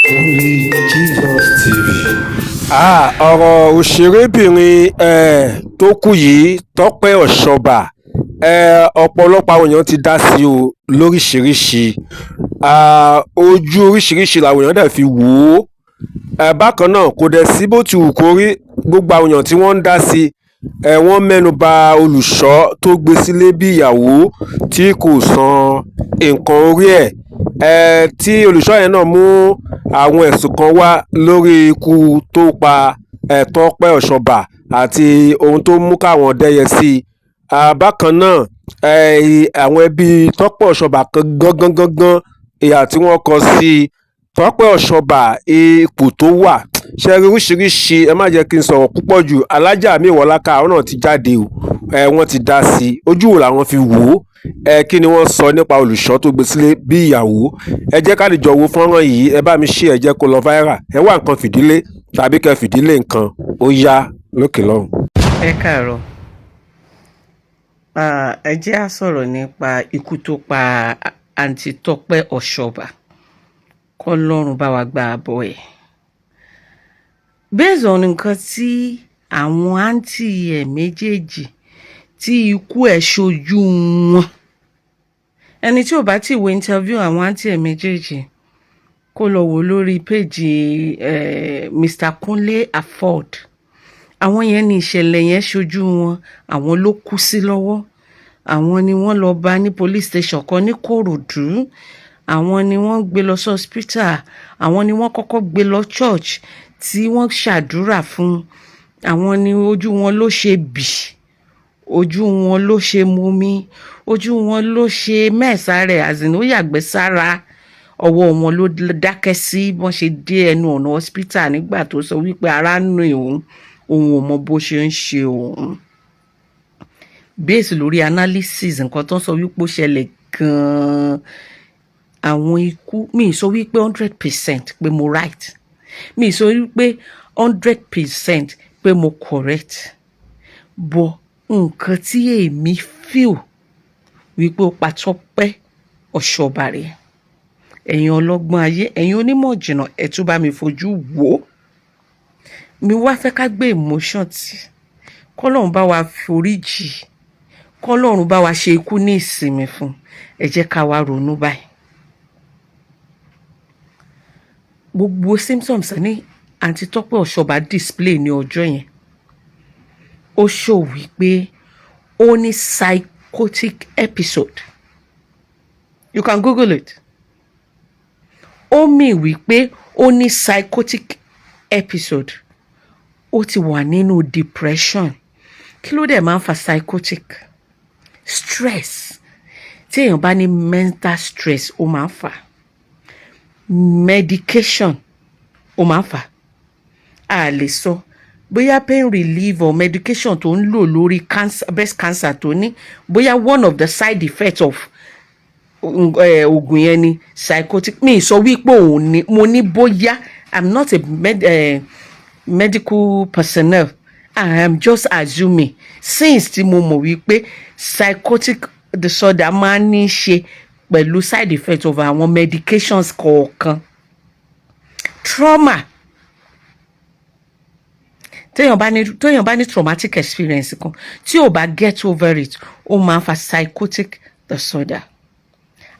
Only Jesus TV. Ọ̀rọ̀ òṣèrébìnrin tó kú yìí Tọ́pẹ́ Ọ̀ṣọ́bà, ọ̀pọ̀lọpọ̀ àwọn èèyàn ti dá sí o lóríṣìíríṣìí. Ojú oríṣìíríṣìí làwọn èèyàn dẹ̀ fi wò ó. Bákan náà kò dẹ̀ sí bó ti wù kó rí, gbogbo àwọn èèyàn tí wọ́n ń dá sí wọ́n mẹ́nu ba olùṣọ́ tó gbé sílé bí ìyàwó tí kò san nǹkan orí ẹ̀. Tí olùṣọ́ yẹn náà mú àwọn ẹ̀sùn kan wá lórí ikú tó pa Tọ́pẹ́ Ọ̀ṣọ́bà àti ohun tó mú káwọn dẹ́yẹ sí i. Bákan náà àwọn ẹbí Tọ́pẹ́ Ọ̀ṣọ́bà gangan ìhà tí wọ́n kọ sí i. Tọ́pẹ́ Ọ̀ṣọ́bà ipò tó wà ṣe rí oríṣiríṣi, ẹ má jẹ́ kí n sọ̀rọ̀ púpọ̀ jù. Alhaja Mewolaka àwọn náà ti jáde o, wọ́n ti dá sí i. Ojú wo làwọn fi wò ó? Kí ni wọ́n sọ nípa olùṣọ́ tó gbé sílé bí ìyàwó? Ẹ jẹ́ ká lè jọ wo fọ́nrán yìí, ẹ bá mi ṣí, ẹ jẹ́ kó lọ viral. Ẹ wá nǹkan fìdílé tàbí kẹ́ fìdílé nǹkan, ó yá lókè lọ́hùn. Ẹ káàárọ̀. Ẹ jẹ́ á sọ̀rọ̀ nípa ikú tó pa àǹtí Tọ́pẹ́ Ọ̀ṣọ́bà. Kọ́lọ́run bá wa gba àbọ̀ ẹ̀. Based on nǹkan tí àwọn àǹtí ẹ̀ méjèèjì tí ikú ẹ̀ ṣojú wọn. Ẹni tí ò bá ti wo interview àwọn àǹtí ẹ̀ méjèèjì kó lọ wò lórí péjì Mr. Kunle Afford. Àwọn yẹn ní ìṣẹ̀lẹ̀ yẹn ṣojú wọn, àwọn ló kú sí lọ́wọ́. Àwọn ni wọ́n lọ bá ní police station kan ní Kòròdú. Àwọn ni wọ́n gbé lọ sí hospital. Àwọn ni wọ́n kọ́kọ́ gbé lọ church tí wọ́n ṣàdúrà fún. Àwọn ni ojú wọn ló ṣe bì, ojú wọn ló ṣe mumi, ojú wọn ló ṣe mẹ́sàárẹ̀ àzìnà ó yàgbẹ́ sára. Ọwọ́ wọn ló dákẹ́ sí bọ́n ṣe dé ẹnu ọ̀nà hospital nígbà tó sọ wípé ara ń rìn òun ò mọ bó ṣe ń ṣe òun. Based lórí analysis nǹkan tó ń sọ wípé ó ṣẹlẹ̀ gan-an. Àwọn ikú mi sọ wípé 100% pé mo right, mi sọ wípé 100% pé mo correct, but nǹkan tí èmi feel wípé ó pa Tọ́pẹ́ Ọ̀ṣọ́bà rẹ̀. Ẹ̀yin ọlọ́gbọ́n ayé, ẹ̀yin onímọ̀ ìjìnlẹ̀, ẹ tún bá mi fojú wò ó. Mi wá fẹ́ ká gbé emotion tì. Kọ́lọ́run bá wa foríjì, kọ́lọ́run bá wa ṣe ikú ní ìsinmi fún. Ẹ jẹ́ ká wá ronú báyìí. Gbogbo symptoms ní àǹtí Tọ́pẹ́ Ọ̀ṣọ́bà display ní ọjọ́ yẹn. Ó show wípé ó ní psychotic episode. You can Google it. Ó mì wípé ó ní psychotic episode. Ó ti wà nínú depression. Kí ló dẹ̀ máa ń fa psychotic? Stress. Tí èèyàn bá ní mental stress, ó máa ń fà. Medication ó máa ń fà. A lè sọ bóyá pain relief or medication tó ń lò lórí cancer, breast cancer tó ní, bóyá one of the side effects of oògùn yẹn ni psychotic. Mi sọ wípé òun ni, mo ní bóyá. I'm not a medical personnel. I am just assuming since tí mo mọ̀ wípé psychotic disorder máa ń ní ṣe pẹ̀lú side effect of àwọn medications kọ̀ọ̀kan. Trauma. Téèyàn bá ní traumatic experience kan, tí ò bá get over it, ó máa ń fa psychotic disorder.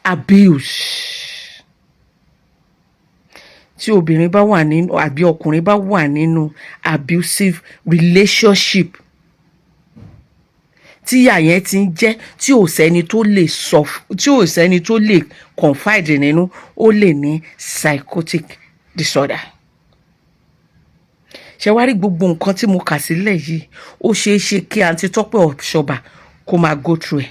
Abuse. Tí obìnrin bá wà nínú àbí ọkùnrin bá wà nínú abusive relationship, tí ìyà yẹn ti ń jẹ́, tí ò sẹ́ni tó lè sọ, tí ò sẹ́ni tó lè confide nínú, ó lè ní psychotic disorder. Ṣé wá rí gbogbo nǹkan tí mo kà sílẹ̀ yìí, ó ṣeé ṣe kí àǹtí Tọ́pẹ́ Ọ̀ṣọ́bà kó máa go through ẹ̀.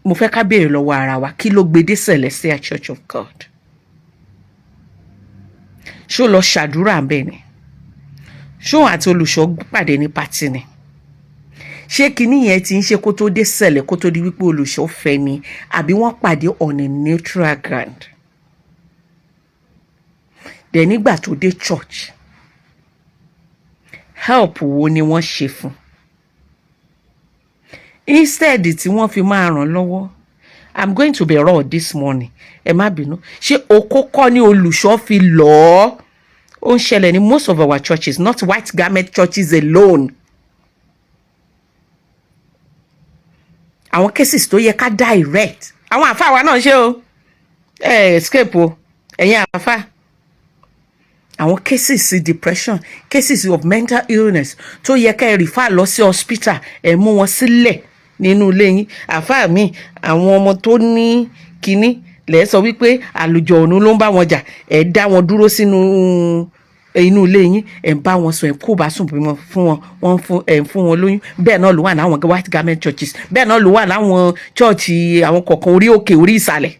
Mo fẹ́ ká béèrè lọ́wọ́ ara wa, kí ló gbé dé Celestial Church of God? Ṣó lọ ṣàdúrà ń bẹ̀ ni? Ṣó àti olùṣọ́ pàdé ní pátì ni? Ṣé kinní yẹn ti ń ṣe kó tó dé sẹ̀lẹ̀, kó tó di wípé olùṣọ́ fẹ́ ni, àbí wọ́n pàdé on a neutral ground? Dẹ̀ nígbà tó dé church, help wo ni wọ́n ṣe fún? Instead tí wọ́n fi máa ràn lọ́wọ́, I'm going to be raw this morning. Ẹ má bínú. Ṣé okó kọ́ ni olùṣọ́ fi lọ̀ ọ́? Ó ń ṣẹlẹ̀ ní most of our churches, not white garment churches alone. Àwọn cases tó yẹ ká direct. Àwọn àfáà wa náà ṣe o. Escape o. Ẹ̀yin àfáà. Àwọn cases depression, cases of mental illness tó yẹ ká refer lọ sí hospital, ẹ mú wọn sílẹ̀ nínú ilé yín. Àfáà mi, àwọn ọmọ tó ní kinní lẹ sọ wípé àlùjọ ọ̀run ló ń bá wọn jà, ẹ dá wọn dúró sínú inú ilé yín, ẹ ń bá wọn sọ, ẹ kó bá sùn bímọ fún wọn, fún wọn lóyún. Bẹ́ẹ̀ náà ló wà láwọn white garment churches, bẹ́ẹ̀ náà ló wà láwọn church àwọn kọ̀ọ̀kan orí òkè orí ìsàlẹ̀.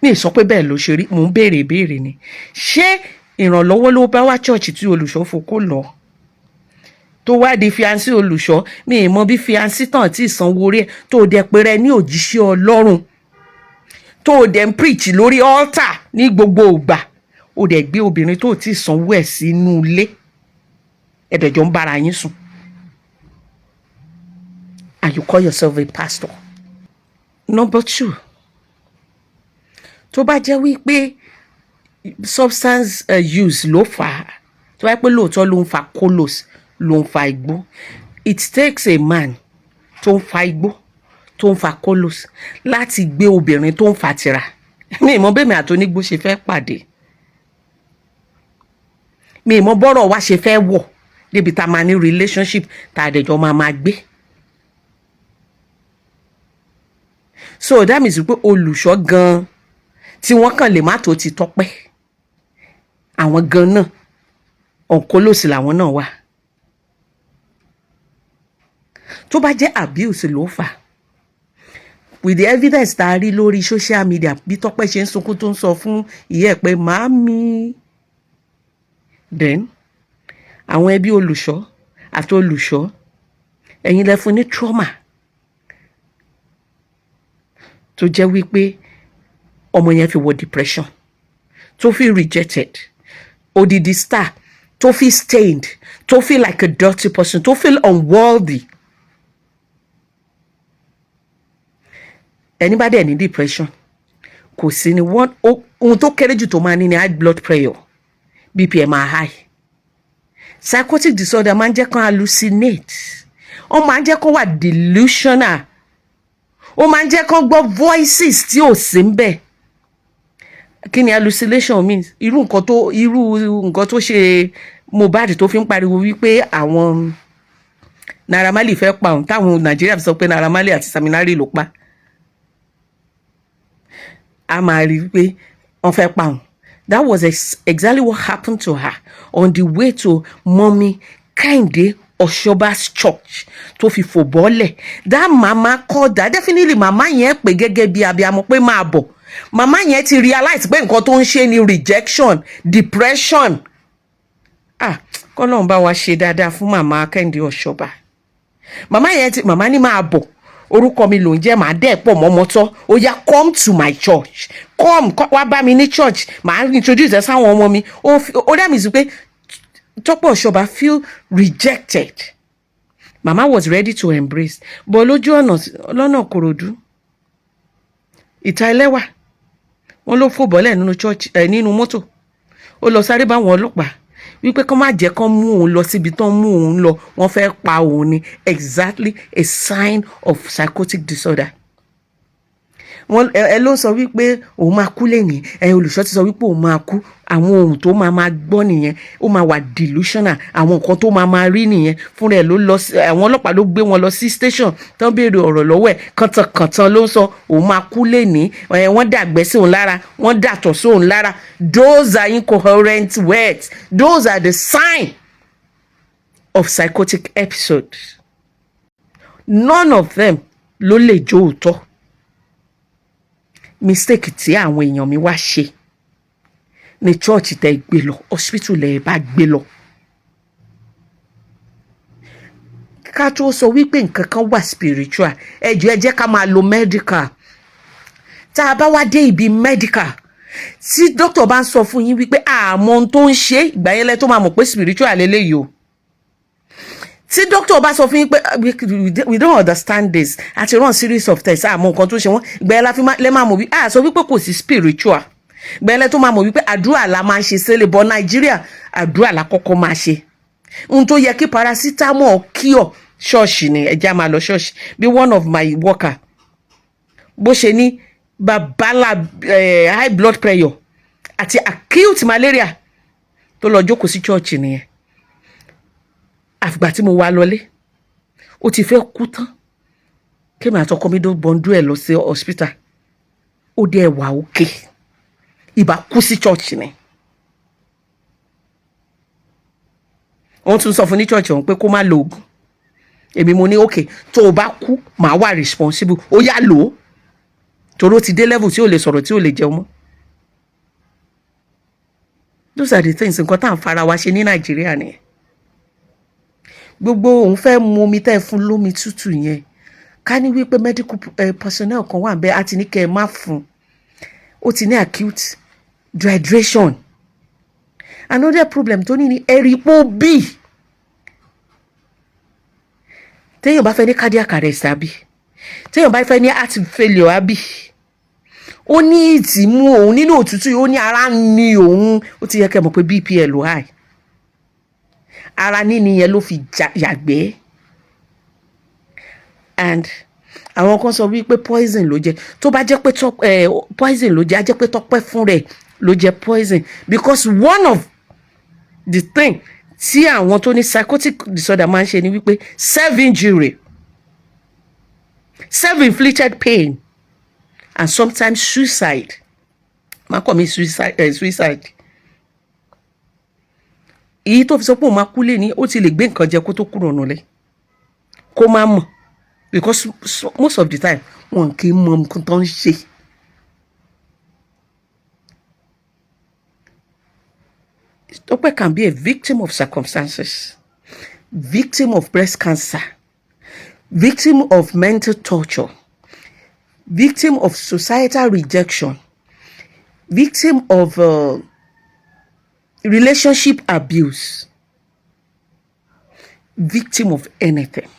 Mi sọ pé bẹ́ẹ̀ ló ṣe rí, mò ń béèrè ìbéèrè ni. Ṣé ìrànlọ́wọ́ ló bá wá church tí olùṣọ́ fokó lọ tó wá di fiancé olùṣọ́? Mi ì mọ bí fiancé tán tí ìsanwó orí ẹ̀ tó dẹ̀ pé rẹ ní òjíṣẹ́ Ọlọ́run tó dẹ̀ ń preach lórí altar ní gbogbo ìgbà, ó dẹ̀ gbé obìnrin tó ti sanwó ẹ̀ sínú ilé, ẹ̀dẹ̀jọ́ ń bára yín sùn, and you call yourself a pastor. Number 2, tó bá jẹ́ wípé substance use ló fà á, tó bá jẹ́ pé lóòótọ́ ló ń fa kolos, ló ń fa igbó, it takes a man tó ń fa igbó, tó ń fa kolos, láti gbé obìnrin tó ń fa tìrà. Mi ì mọ bẹ́ẹ̀ mi àtònígbó ṣe fẹ́ pàdé, mi ì mọ bọ́rọ̀ wa ṣe fẹ́ wọ̀ débi tá a máa ní relationship tá a dẹ̀jọ́ máa gbé. So that means pé olùṣọ́ gan-an tí wọ́n kàn lè má tó ti Tọ́pẹ́, àwọn gan náà ọ̀nkólòsì làwọn náà wà. Tó bá jẹ́ abuse ló fà, with the evidence tá a rí lórí social media, bí Tọ́pẹ́ ṣe ń sunkún tó ń sọ fún ìyá ẹ̀ pé màámi, then àwọn ẹbí olùṣọ́ àti olùṣọ́, ẹ̀yin lẹ fún ní trauma tó jẹ́ wípé ọmọ yẹn fi wọ depression, tó fi rejected, odidi star, tó fi stained, tó fi like a dirty person, tó feel unworthy. Ẹni bá dẹ̀ ní depression, kò sí ní ohun tó kéré jù tó máa ní high blood pressure, BPM máa high. Psychotic disorder máa ń jẹ́ kó hallucinate, ó máa ń jẹ́ kó wà delusional, ó máa ń jẹ́ kó gbọ́ voices tí ò sí ń bẹ̀. Kí ni hallucination means? Irú nǹkan tó ṣe Mohbad tó fi ń pariwo wípé àwọn Naira Marley fẹ́ pa òun, táwọn Nàìjíríà fi sọ pé Naira Marley àti Saminari ló pa. A máa rí pé wọ́n fẹ́ pa òun. That was exactly what happened to her on the way to Mommy Kehinde Osoba's church tó fi fò bọ́lẹ̀. That mama called that, definitely mama yẹn pè gẹ́gẹ́ bí abiyamọ pé máa bọ̀. Mama yẹn ti realize pé nǹkan tó ń ṣe ni rejection, depression. Kọ́lọ́run bá wa ṣe dáadáa fún mama Kehinde Osoba. Mama ní máa bọ̀, orúkọ mi ló ń jẹ́, màá dẹ̀ pọ̀ mọ́mọ́tọ́, ó yá come to my church, come wá bá mi ní church, màá introduce ẹ sáwọn ọmọ mi. Ó dá mi sí pé Tope Osoba feel rejected. Mama was ready to embrace, but lójú lọ́nà Kòròdú, ìta ẹlẹ́wà, wọ́n ló fò bọ́lẹ̀ nínú church, nínú mọ́tò, ó lọ sáré bá wọn ọlọ́pàá wípé kán má jẹ́ kán mú òun lọ síbi tán mú òun lọ, wọ́n fẹ́ pa òun ni. Exactly a sign of psychotic disorder. Ẹ ló sọ wípé òun máa kú lẹ́yìn, olùṣọ́ ti sọ wípé òun máa kú. Àwọn ohun tó máa gbọ́ nìyẹn, ó máa wà delusional, àwọn nǹkan tó máa rí nìyẹn. Fúnra ẹ̀ ló lọ, àwọn ọlọ́pàá ló gbé wọn lọ sí station tán béèrè ọ̀rọ̀ lọ́wọ́ ẹ̀, kàntàn ló ń sọ òun máa kú lẹ́yìn, wọ́n dàgbẹ́ sí òun lára, wọ́n dàtọ̀ sí òun lára. Those are incoherent words. Those are the sign of psychotic episodes. None of them ló lè jó òótọ́. Mistake tí àwọn èèyàn mi wá ṣe ní church tẹ́ gbé lọ, hospital lẹ bá gbé lọ. Ká tó sọ wípé nǹkan kan wà spiritual, ẹ jẹ́ ká máa lo medical. Tá a bá wá dé ibi medical, tí doctor bá ń sọ fún yín wípé àmọ́ ohun tó ń ṣe, ìgbà yẹn lẹ tó máa mọ̀ pé spiritual lélẹ́yìí o. tí doctor bá sọ fún yín pé we don't understand this àti run series of tests àmọ́ nǹkan tó ṣe wọ́n ìgbà yẹn la fi lẹ́ máa mọ̀ wípé sọ wípé kò sí spiritual ìgbà yẹn lẹ́ tó máa mọ̀ wípé àdúrà la máa ń ṣe sílẹ̀ bọ́ Nàìjíríà àdúrà la kọ́kọ́ máa ṣe ohun tó yẹ kí paracetamol cure ṣọ́ọ̀ṣì ni ẹ̀já máa lọ ṣọ́ọ̀ṣì bí one of my worker bó ṣe ní babala high blood pressure àti acute malaria tó lọ jókòó sí ṣọ́ọ̀ṣì nìyẹn àfìgbà tí mo wá lọlé ó ti fẹ́ kú tán kémi àtọkọ mi dó bọ́ndú ẹ̀ lọ sí hospital ó dé ẹ̀wà òkè ìbá kú sí ṣọ́ọ̀ṣì ni wọ́n tún sọ fún ní ṣọ́ọ̀ṣì ọ̀hún pé kó má lo oògùn èmi mo ní okay tó o bá kú màá wà responsible ó yá lò ó torí ó ti dé level tí ò lè sọ̀rọ̀ tí ò lè jẹun mọ́. Those are the things nǹkan tá à ń fara wa ṣe ní Nàìjíríà nìyẹn gbogbo òun fẹ́ mu omi tẹ́ ẹ fún lómi tútù yẹn ká ní wípé medical personnel kan wà bẹ́ẹ̀ á ti ní kẹ́ ẹ má fún ó ti ní acute dehydration. Another problem tó ní ẹ̀rìpọ̀ bí téèyàn bá fẹ́ ní cardiac arrest àbí téèyàn bá fẹ́ ní heart failure àbí ó ní ìtìmú òun nínú òtútù ó ní ara ní òun ó ti yẹ kẹ́ mọ̀ pé BPL ló high ara níní yẹn ló fi yàgbẹ́ and àwọn kan sọ wípé poison ló jẹ tó bá jẹ́ pé poison ló jẹ á jẹ́ pé Tọ́pẹ́ fún rẹ̀ ló jẹ poison because one of the thing tí àwọn tó ní psychotic disorder máa ń ṣe ni wípé self-injury self-inflicted pain and sometimes suicide máa kọ́ mi suicide èyí tó fi sọ pé òun máa kú lé ní ó ti lè gbé nǹkan jẹ kó tó kúrò nílé kó má mọ̀ because most of the time wọn kì í mọ nǹkan tó ń ṣe. Tọ́pẹ́ can be a victim of circumstances, victim of breast cancer, victim of mental torture, victim of societal rejection, victim of relationship abuse, victim of anything.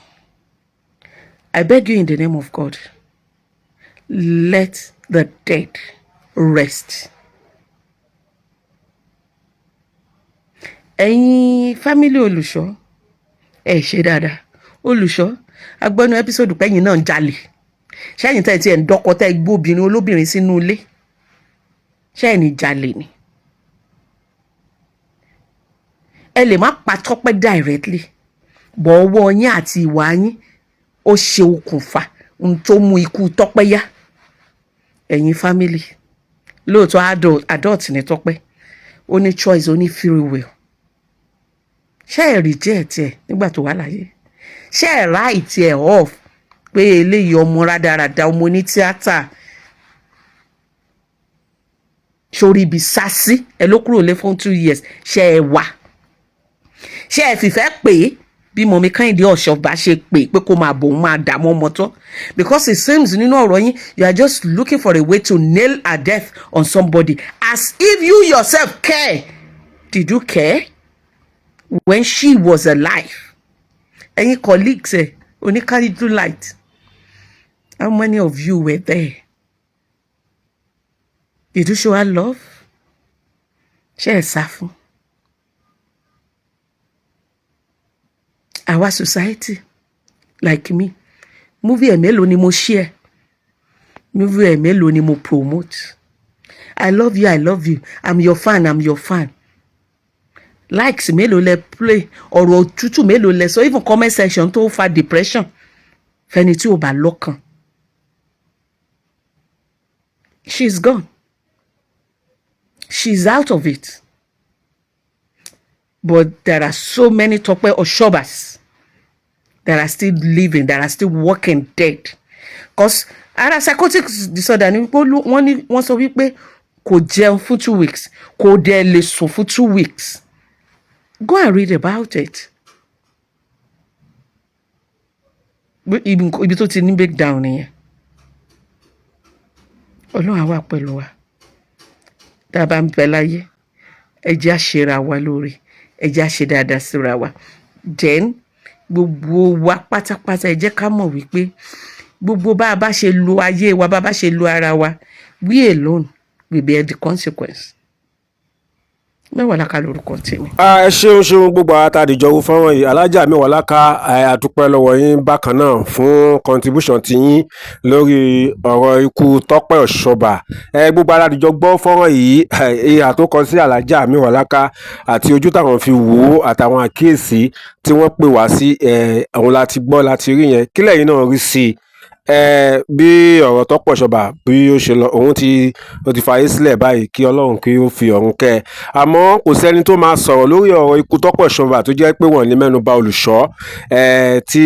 I beg you in the name of God, let the dead rest. Ẹ̀yin family Olùṣọ́ ẹ ṣe dáadáa Olùṣọ́ agbọ́nú episode pẹ́yìn náà ń jalè ṣẹ́yìn tẹ́ ti ẹ̀ ń dọ́kọ tẹ́ gbé obìnrin olóbìnrin sínú ilé ṣẹ́yìn ní jalè ni ẹ lè má pa Tọ́pẹ́ directly bọ̀ ọwọ́ yín àti ìwà yín ó ṣe okùnfà ohun tó mú ikú Tọ́pẹ́ yá ẹ̀yin family lóòótọ́ adult ní Tọ́pẹ́ ó ní choice ó ní free will ṣé ẹ reject ẹ nígbà tó wà láyé ṣé ẹ write ẹ off pé eléyìí ọmọ rádaràda ọmọ ní tíátà sórí ibi sásí ẹ ló kúrò lé fún 2 years ṣé ẹ wà ṣé ẹ fìfẹ́ pé bí mọ̀mí Kẹ́hìndé Ọ̀ṣọ́bà ṣe pé kó máa bòun máa dààmú ọmọ tó because it seems nínú ọ̀rọ̀ yín you are just looking for a way to nail a death on somebody as if you yourself care. Did you care when she was alive? Ẹ̀yin colleagues oníkálídú light, how many of you were there? Did you show her love? Ṣé ẹ sá fún? Our society like me movie ẹ̀ mélòó ni mo share, movie ẹ̀ mélòó ni mo promote. I love you, I'm your fan. Likes mélòó lẹ play, ọ̀rọ̀ òtútù mélòó lẹ sọ, even comment section tó fa depression fẹ́ni tí ò bá lọ́kàn. She's gone. She's out of it. But there are so many Tope Osobas that are still living, that are still walking dead. Because ara psychotic disorder ni wọ́n sọ wípé kò jẹun fún 2 weeks, kò dẹ̀ lè sùn fún 2 weeks. Go and read about it. Ibi tó ti ní breakdown nìyẹn. Ọlọ́run á wà pẹ̀lú wa. Tá a bá ń bẹ láyé, ẹ jẹ́ á ṣera wa lóore, ẹ jẹ́ á ṣe dáadáa síra wa. Then gbogbo wa pátápátá ẹ jẹ́ ká mọ̀ wípé gbogbo bá a bá ṣe lo ayé wa bá a bá ṣe lo ara wa, we alone will bear the consequence. Mewolaka lórúkọ tèmi. Ẹ ṣeun gbogbo àwọn àtàdìjọ wo fọ́nrán yìí. Alhaja Mewolaka, àdúpẹ́ lọ́wọ́ yín bákan náà fún contribution ti yín lórí ọ̀rọ̀ ikú Tọ́pẹ́ Òṣọbà. Gbogbo àtàdìjọ gbọ́ fọ́nrán yìí, ìhà tó kọ sí Alhaja Mewolaka àti ojú táwọn fi wò ó àtàwọn àkíyèsí tí wọ́n pè wá sí àwọn láti gbọ́ láti rí yẹn. Kílẹ̀ yìí náà rí sí bí ọ̀rọ̀ Tọ́pẹ́ Òṣọbà bí ó ṣe lọ, òun ti fààyè sílẹ̀ báyìí, kí Ọlọ́run kí ó fi ọ̀run kẹ́. Àmọ́ kò sẹ́ni tó máa sọ̀rọ̀ lórí ọ̀rọ̀ ikú Tọ́pẹ́ Òṣọbà tó jẹ́ pé wọ́n ní mẹ́nuba olùṣọ́ tí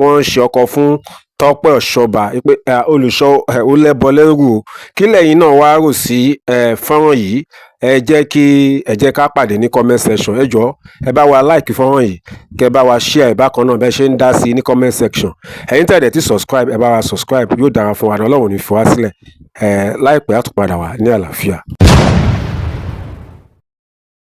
wọ́n ń ṣe ọkọ fún Tọ́pẹ́ Òṣọbà pé olùṣọ́ ó lẹ́bọ lẹ́rù. Kílẹ̀ yìí náà wá rò sí fọ́nrán yìí? Ẹ jẹ́ ká pàdé ní comment section. Ẹ jọ̀ọ́ ẹ bá wa like fọ́nrán yìí, kẹ́ bá wa share bákan náà bẹ́ẹ̀ ṣe ń dá sí ní comment section. Ẹ̀yin tẹ̀lé tí subscribe, ẹ bá wa subscribe, yóò dára fún wa, Ọlọ́run ní fi wá sílẹ̀. Láìpẹ́ á tún padà wá ní àlàáfíà.